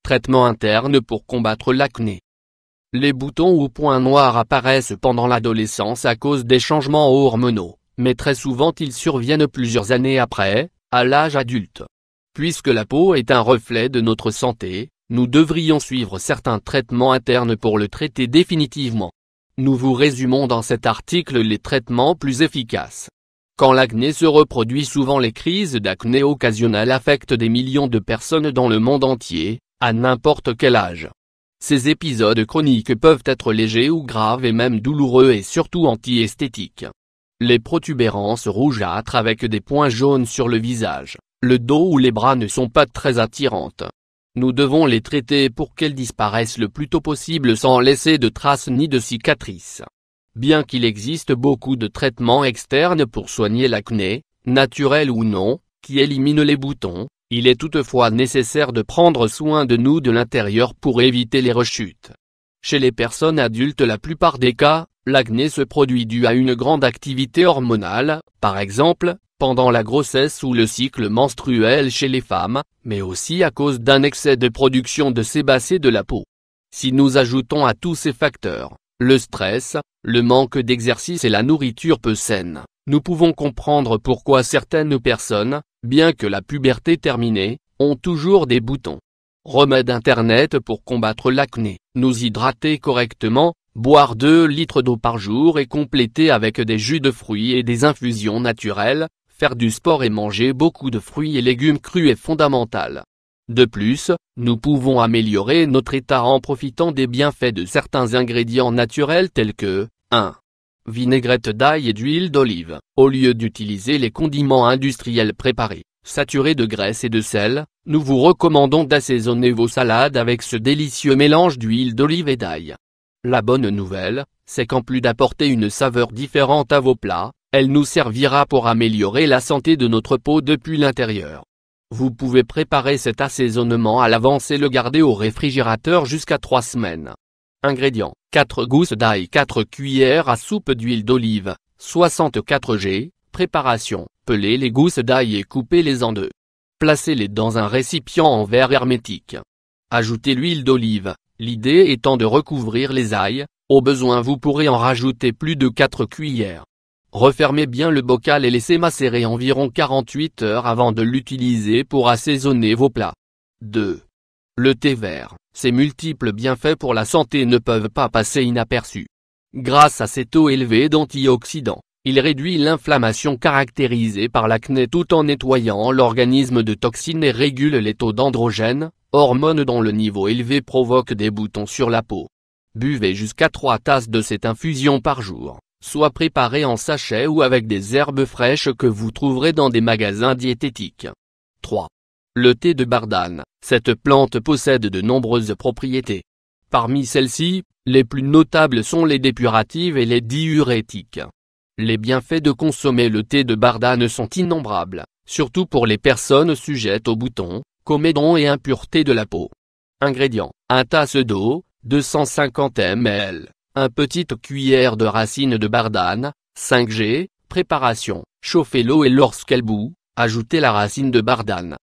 Traitement interne pour combattre l'acné. Les boutons ou points noirs apparaissent pendant l'adolescence à cause des changements hormonaux, mais très souvent ils surviennent plusieurs années après, à l'âge adulte. Puisque la peau est un reflet de notre santé, nous devrions suivre certains traitements internes pour le traiter définitivement. Nous vous résumons dans cet article les traitements plus efficaces. Quand l'acné se reproduit, souvent les crises d'acné occasionnelles affectent des millions de personnes dans le monde entier, à n'importe quel âge. Ces épisodes chroniques peuvent être légers ou graves et même douloureux et surtout anti-esthétiques. Les protubérances rougeâtres avec des points jaunes sur le visage, le dos ou les bras ne sont pas très attirantes. Nous devons les traiter pour qu'elles disparaissent le plus tôt possible sans laisser de traces ni de cicatrices. Bien qu'il existe beaucoup de traitements externes pour soigner l'acné, naturel ou non, qui éliminent les boutons, il est toutefois nécessaire de prendre soin de nous de l'intérieur pour éviter les rechutes. Chez les personnes adultes, la plupart des cas, l'acné se produit dû à une grande activité hormonale, par exemple, pendant la grossesse ou le cycle menstruel chez les femmes, mais aussi à cause d'un excès de production de sébacées de la peau. Si nous ajoutons à tous ces facteurs, le stress, le manque d'exercice et la nourriture peu saine, nous pouvons comprendre pourquoi certaines personnes, bien que la puberté terminée, ont toujours des boutons. Remède internet pour combattre l'acné. Nous hydrater correctement, boire 2 litres d'eau par jour et compléter avec des jus de fruits et des infusions naturelles, faire du sport et manger beaucoup de fruits et légumes crus est fondamental. De plus, nous pouvons améliorer notre état en profitant des bienfaits de certains ingrédients naturels tels que 1. Vinaigrette d'ail et d'huile d'olive. Au lieu d'utiliser les condiments industriels préparés, saturés de graisse et de sel, nous vous recommandons d'assaisonner vos salades avec ce délicieux mélange d'huile d'olive et d'ail. La bonne nouvelle, c'est qu'en plus d'apporter une saveur différente à vos plats, elle nous servira pour améliorer la santé de notre peau depuis l'intérieur. Vous pouvez préparer cet assaisonnement à l'avance et le garder au réfrigérateur jusqu'à 3 semaines. Ingrédients: 4 gousses d'ail, 4 cuillères à soupe d'huile d'olive, 64 g. Préparation: pelez les gousses d'ail et coupez-les en 2. Placez-les dans un récipient en verre hermétique. Ajoutez l'huile d'olive, l'idée étant de recouvrir les ails, au besoin vous pourrez en rajouter plus de 4 cuillères. Refermez bien le bocal et laissez macérer environ 48 heures avant de l'utiliser pour assaisonner vos plats. 2. Le thé vert. Ses multiples bienfaits pour la santé ne peuvent pas passer inaperçus. Grâce à ses taux élevés d'antioxydants, il réduit l'inflammation caractérisée par l'acné tout en nettoyant l'organisme de toxines et régule les taux d'androgènes, hormones dont le niveau élevé provoque des boutons sur la peau. Buvez jusqu'à 3 tasses de cette infusion par jour, soit préparée en sachet ou avec des herbes fraîches que vous trouverez dans des magasins diététiques. 3. Le thé de bardane. Cette plante possède de nombreuses propriétés. Parmi celles-ci, les plus notables sont les dépuratives et les diurétiques. Les bienfaits de consommer le thé de bardane sont innombrables, surtout pour les personnes sujettes aux boutons, comédons et impuretés de la peau. Ingrédients: 1 tasse d'eau, 250 ml, 1 petite cuillère de racines de bardane, 5 g. Préparation: chauffez l'eau et lorsqu'elle bout, ajoutez la racine de bardane.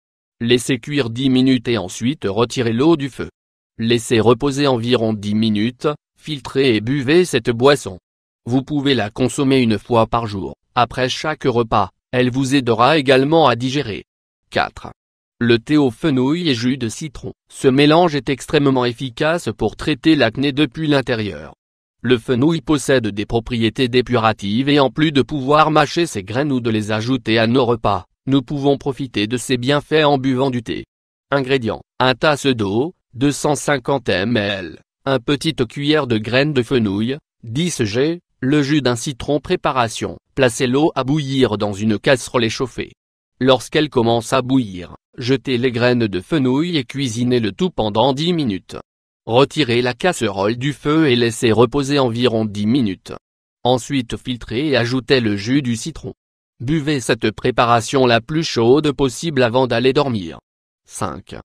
Laissez cuire 10 minutes et ensuite retirez l'eau du feu. Laissez reposer environ 10 minutes, filtrez et buvez cette boisson. Vous pouvez la consommer une fois par jour, après chaque repas, elle vous aidera également à digérer. 4. Le thé au fenouil et jus de citron. Ce mélange est extrêmement efficace pour traiter l'acné depuis l'intérieur. Le fenouil possède des propriétés dépuratives et en plus de pouvoir mâcher ses graines ou de les ajouter à nos repas, nous pouvons profiter de ces bienfaits en buvant du thé. Ingrédients: 1 tasse d'eau, 250 ml, 1 petite cuillère de graines de fenouil, 10 g, le jus d'un citron. Préparation: placez l'eau à bouillir dans une casserole échauffée. Lorsqu'elle commence à bouillir, jetez les graines de fenouil et cuisinez le tout pendant 10 minutes. Retirez la casserole du feu et laissez reposer environ 10 minutes. Ensuite filtrez et ajoutez le jus du citron. Buvez cette préparation la plus chaude possible avant d'aller dormir. 5.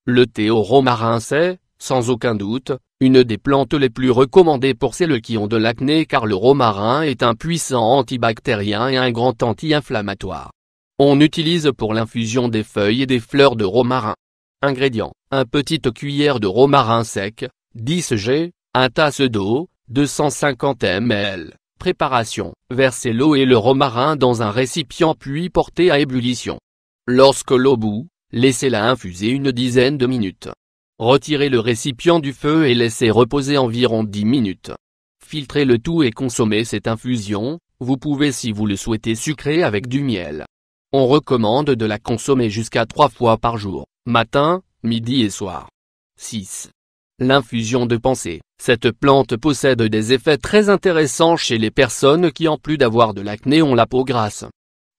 Le thé au romarin. C'est, sans aucun doute, une des plantes les plus recommandées pour celles qui ont de l'acné car le romarin est un puissant antibactérien et un grand anti-inflammatoire. On utilise pour l'infusion des feuilles et des fleurs de romarin. Ingrédients, 1 petite cuillère de romarin sec, 10 g, 1 tasse d'eau, 250 ml. Préparation, versez l'eau et le romarin dans un récipient puis portez à ébullition. Lorsque l'eau bout, laissez-la infuser une dizaine de minutes. Retirez le récipient du feu et laissez reposer environ 10 minutes. Filtrez le tout et consommez cette infusion, vous pouvez si vous le souhaitez sucrer avec du miel. On recommande de la consommer jusqu'à 3 fois par jour, matin, midi et soir. 6. L'infusion de pensée. Cette plante possède des effets très intéressants chez les personnes qui en plus d'avoir de l'acné ont la peau grasse.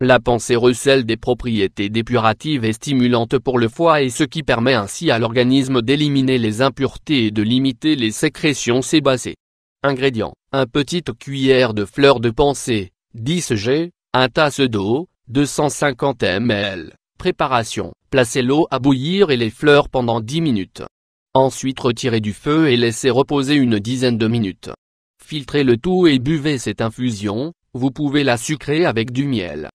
La pensée recèle des propriétés dépuratives et stimulantes pour le foie et ce qui permet ainsi à l'organisme d'éliminer les impuretés et de limiter les sécrétions sébacées. Ingrédients, 1 petite cuillère de fleurs de pensée, 10 g, 1 tasse d'eau, 250 ml. Préparation, placez l'eau à bouillir et les fleurs pendant 10 minutes. Ensuite retirez du feu et laissez reposer une dizaine de minutes. Filtrez le tout et buvez cette infusion, vous pouvez la sucrer avec du miel.